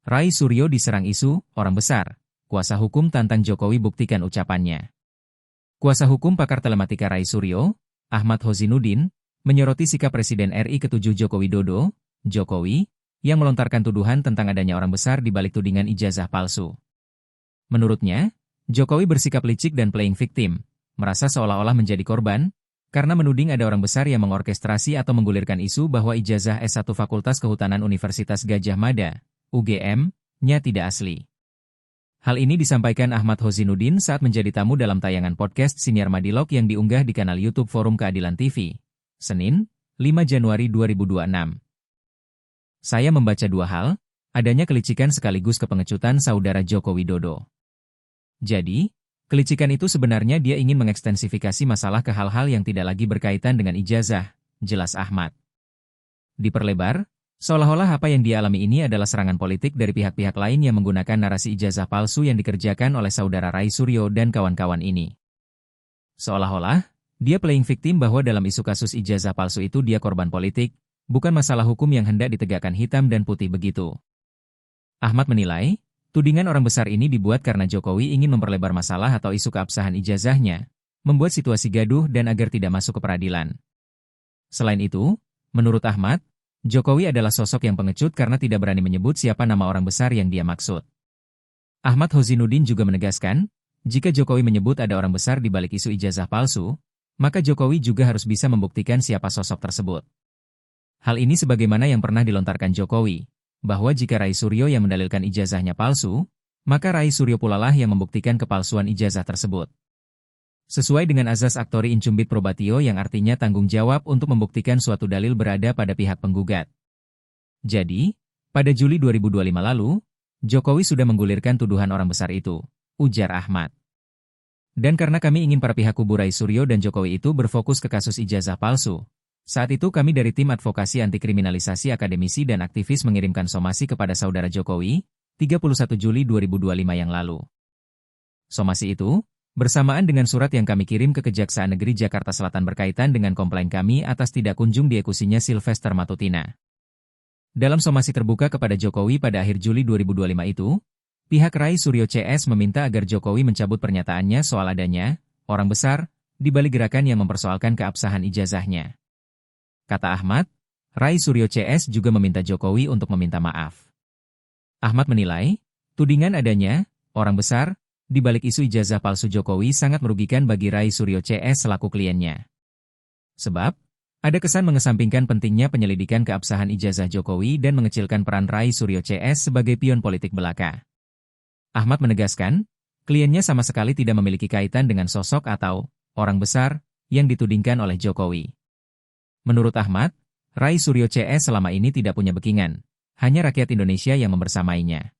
Rai Suryo diserang isu, orang besar. Kuasa hukum tantang Jokowi buktikan ucapannya. Kuasa hukum pakar telematika Rai Suryo, Ahmad Hozinuddin, menyoroti sikap Presiden RI ke-7 Joko Widodo, Jokowi, yang melontarkan tuduhan tentang adanya orang besar di balik tudingan ijazah palsu. Menurutnya, Jokowi bersikap licik dan playing victim, merasa seolah-olah menjadi korban, karena menuding ada orang besar yang mengorkestrasi atau menggulirkan isu bahwa ijazah S1 Fakultas Kehutanan Universitas Gadjah Mada, UGM-nya tidak asli. Hal ini disampaikan Ahmad Hozinuddin saat menjadi tamu dalam tayangan podcast Siniar Madilog yang diunggah di kanal YouTube Forum Keadilan TV, Senin, 5 Januari 2026. Saya membaca dua hal, adanya kelicikan sekaligus kepengecutan saudara Joko Widodo. Jadi, kelicikan itu sebenarnya dia ingin mengekstensifikasi masalah ke hal-hal yang tidak lagi berkaitan dengan ijazah, jelas Ahmad. Diperlebar, seolah-olah apa yang dia alami ini adalah serangan politik dari pihak-pihak lain yang menggunakan narasi ijazah palsu yang dikerjakan oleh saudara Rai Suryo dan kawan-kawan ini. Seolah-olah, dia playing victim bahwa dalam isu kasus ijazah palsu itu dia korban politik, bukan masalah hukum yang hendak ditegakkan hitam dan putih begitu. Ahmad menilai, tudingan orang besar ini dibuat karena Jokowi ingin memperlebar masalah atau isu keabsahan ijazahnya, membuat situasi gaduh dan agar tidak masuk ke peradilan. Selain itu, menurut Ahmad, Jokowi adalah sosok yang pengecut karena tidak berani menyebut siapa nama orang besar yang dia maksud. Ahmad Hozinuddin juga menegaskan, jika Jokowi menyebut ada orang besar di balik isu ijazah palsu, maka Jokowi juga harus bisa membuktikan siapa sosok tersebut. Hal ini sebagaimana yang pernah dilontarkan Jokowi, bahwa jika Rai Suryo yang mendalilkan ijazahnya palsu, maka Rai Suryo pula lah yang membuktikan kepalsuan ijazah tersebut. Sesuai dengan azas actori incumbit probatio yang artinya tanggung jawab untuk membuktikan suatu dalil berada pada pihak penggugat. Jadi, pada Juli 2025 lalu, Jokowi sudah menggulirkan tuduhan orang besar itu, ujar Ahmad. Dan karena kami ingin para pihak kubu Rai Suryo dan Jokowi itu berfokus ke kasus ijazah palsu, saat itu kami dari tim advokasi anti kriminalisasi akademisi dan aktivis mengirimkan somasi kepada saudara Jokowi, 31 Juli 2025 yang lalu. Somasi itu, bersamaan dengan surat yang kami kirim ke Kejaksaan Negeri Jakarta Selatan berkaitan dengan komplain kami atas tidak kunjung diekusinya Sylvester Matutina. Dalam somasi terbuka kepada Jokowi pada akhir Juli 2025 itu, pihak Rai Suryo CS meminta agar Jokowi mencabut pernyataannya soal adanya orang besar di balik gerakan yang mempersoalkan keabsahan ijazahnya. Kata Ahmad, Rai Suryo CS juga meminta Jokowi untuk meminta maaf. Ahmad menilai, tudingan adanya orang besar di balik isu ijazah palsu Jokowi sangat merugikan bagi Rai Suryo CS selaku kliennya. Sebab, ada kesan mengesampingkan pentingnya penyelidikan keabsahan ijazah Jokowi dan mengecilkan peran Rai Suryo CS sebagai pion politik belaka. Ahmad menegaskan, kliennya sama sekali tidak memiliki kaitan dengan sosok atau orang besar yang ditudingkan oleh Jokowi. Menurut Ahmad, Rai Suryo CS selama ini tidak punya backingan, hanya rakyat Indonesia yang membersamainya.